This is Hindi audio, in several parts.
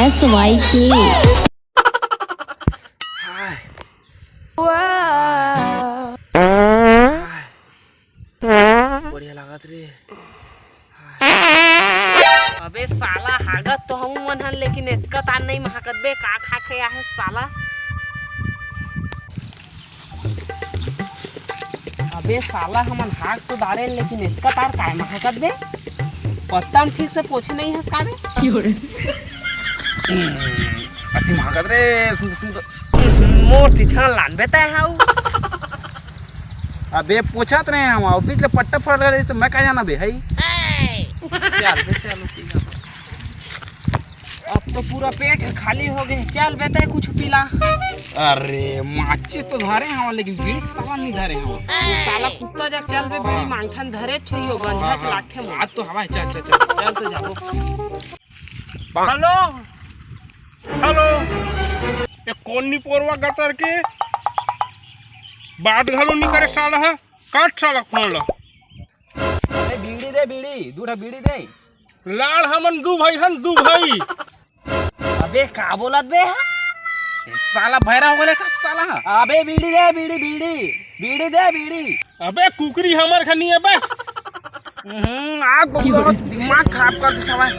SYK। बढ़िया लागत रे। अबे साला हागत तो हम मनहन लेकिन इतका तान नहीं महकत बे। का खा के है साला। अबे साला हमन हाग तो दारे लेकिन इतका तार काय महकत बे। पत्ता हम ठीक से पोछे नहीं हस का बे। अति महकत रे। सुन सुन मोर तिछा लान बेता हाउ। अबे पूछत रहे हम और बीच ले पट्टा फट रहे तो मैं कह जाना बे हई। चल बे चलो पीला। अब तो पूरा पेट खाली हो गए। चल बेटा कुछ पीला। अरे माचिस तो धरे हम लेकिन बीड़ी साला नहीं धरे हम। वो साला कुत्ता जब चल बे बीड़ी मांगठन धरे छोइयो गंजा चलाथे मो। आज तो हवा चल चल चल चल तो जाबो। हेलो हेलो ये कौन नी पोरवा गतर के बात घलो नहीं करे साला है। काट साला खोल ला। अरे बीड़ी दे बीड़ी दूरा बीड़ी दे। लाल हमन दू भाई हन दू भाई। अबे का बोलत बे हा? ए साला भैरा हो गले का साला। अबे बीड़ी दे बीड़ी बीड़ी बीड़ी दे बीड़ी। अबे कुकरी हमर खनी है बे। आग बहुत दिमाग खराब कर देता भाई।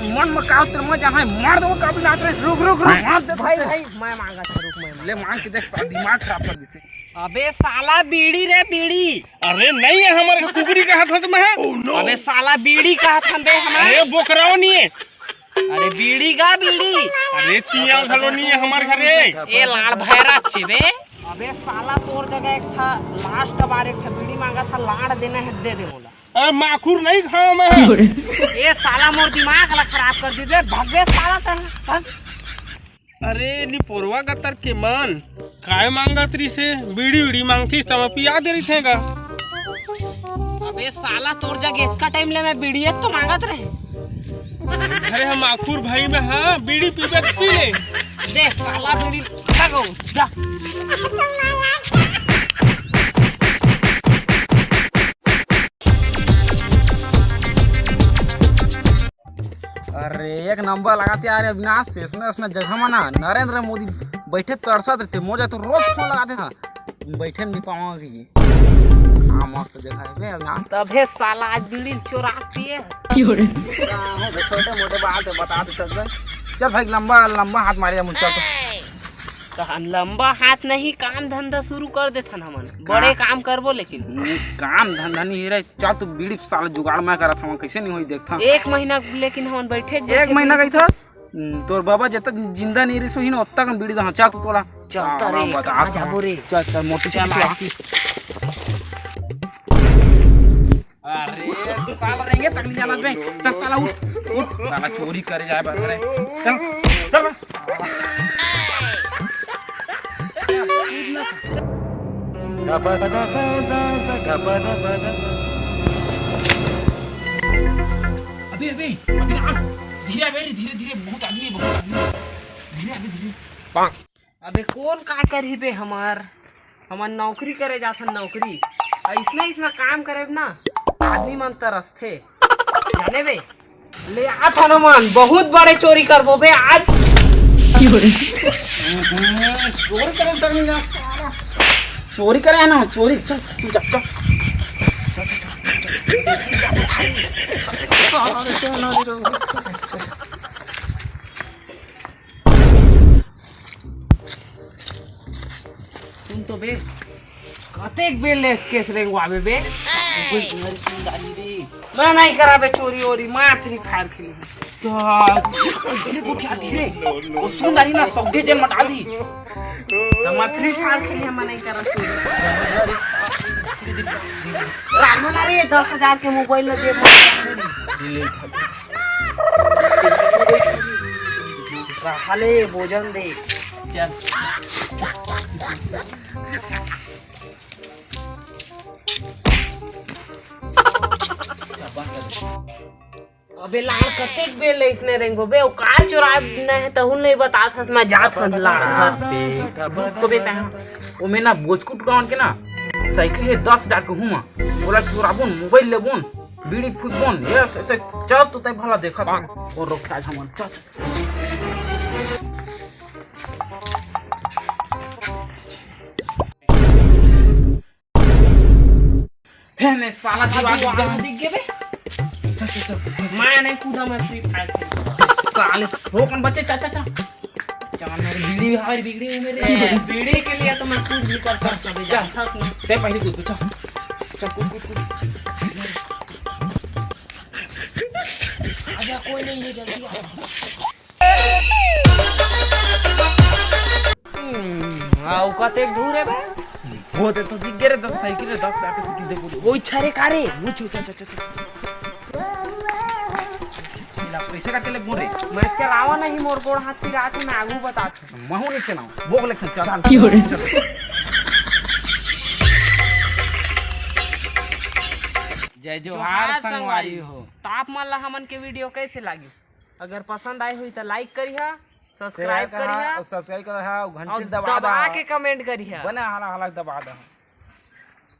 मन में का उतर मैं जाना मार दो काबू लात रे। रुक रुक रुक मार दे भाई भाई मैं मांगा था रुक मैं ले मांग के देख साला दिमाग खराब कर दिसे। अबे साला बीड़ी रे बीड़ी। अरे नहीं है हमर कुकरी का हाथ में है। अबे साला बीड़ी का थन बे हमारे। अरे बोकराओ नहीं है। अरे बीड़ी का बीड़ी। अरे चिया घलो नहीं है हमार घरे। ए लाड़ भैरा चिबे। अबे साला तोर जगह एक था लास्ट बार एक था बीड़ी मांगा था लाड़ देना है दे दे मोला। अरे माखुर नहीं खाओ मैं। ए साला मोर दिमाग ला खराब कर दी दे। भगवे साला तन। अरे नी पोरवा गतर के मन काय मांगत रही से बीड़ी बीड़ी मांगती तब पिया दे रही थेगा। अबे साला तोर जगह इतना टाइम ले मैं बीड़ी तो मांगत रहे। अरे हम आखुर भाई में हाँ बीड़ी पीबे तो पी ले। दे साला बीड़ी लगो जा। अरे एक नंबर लगाते यार अविनाश से इसमें जगह मना नरेंद्र मोदी बैठे तरसत रहते मोजा तो रोज फोन लगाते हैं बैठे नहीं पाऊंगा कि हाँ मस्त जगह है बे अविनाश। तबे साला आज बीड़ी चोरा पिए। छोटे मोटे बात है बता देते। चल भाई लंबा लंबा हाथ मारे मुझे तो लंबा हाथ नहीं काम धंधा शुरू कर देथन हमन। बड़े काम करबो लेकिन काम धंधा नहीं रहे। चल तू बीड़ी साल जुगाड़ मैं करत हूं कैसे नहीं होई देखता। एक महीना लेकिन हमन बैठे एक महीना कही था तोर बाबा जब तक जिंदा नहीं रही सोही ना उतना कम बीड़ी दा। चल तू तोड़ा चलता रे कहां जाबो रे। चल चल मोटी चल। अरे साला रहेंगे तकली जाना पे। चल साला उठ उठ साला चोरी करे जाए बस रे। चल चल अबे अबे अविनाश धीरे धीरे धीरे बहुत आदमी धीरे अबे धीरे। अबे कौन का करी बे हमार नौकरी करे जाथन नौकरी। इसमें काम करे ना आदमी मन तरसथे जाने बे। ले आथन मन बहुत बड़े चोरी करबो बे आज। चोरी करे तक नहीं जा साला। चोरी करे है ना चोरी। चल तू जा चल तुम तो बे कतेक बे ले केस रे वाबे बे। मैं नहीं करा बे चोरी ओरी। मैं फ्री फायर खेली धीरे को क्या धीरे वो सुंदरी ना सौदे जेल मटा दी। तो मैं फ्री फायर खेली मैं नहीं करा चोरी। रामना रे 10,000 के मोबाइल दे हाले भोजन दे। चल अबे लाल कतेक बेल इसने रेंगो बे ओ का चुराए न है तहुन नहीं बता था मैं जात हन लाल तो बेटा ओ में ना बोचकुट गाउन के ना साइकिल है 10,000 के हुआ बोला चुराबोन मोबाइल लेबोन बीड़ी फुटबोन ये ऐसे चल तो तय भला देखा था और रोकता हमन चल है ने साला दीवार दिख गए बे। मैं नहीं कूदा, मैं फ्री फायर साले रोकन बच्चे चा चा चा चल मेरी बीड़ी हमारी बिगड़ी है मेरे बीड़ी के लिए तो मैं कूद भी करता हूँ। जा ते पहले कूद चल चल कूद कूद कूद आजा, कोई नहीं है, जल्दी आ। औकात एक दूर है बे। बहुत है तो दिख गए रे 10 साइकिल है 10 जाके सीधी देखो वो इच्छा रे कारे वो चल चल चल चल मिला पैसे का तेले गोरे मैं चलावा नहीं, मोर गोड़ हाथ पिरा के मैं आगू बता। महू नहीं चलाऊं भोग लेखन चल की हो रे। जय जोहार संगवारी हो। तो आप मन ला हमन के वीडियो कैसे लागिस? अगर पसंद आई हुई तो लाइक करिहा, सब्सक्राइब करिहा और सब्सक्राइब कर घंटी और दबा दबा के कमेंट करिहा। बना हाला हाला दबा दा।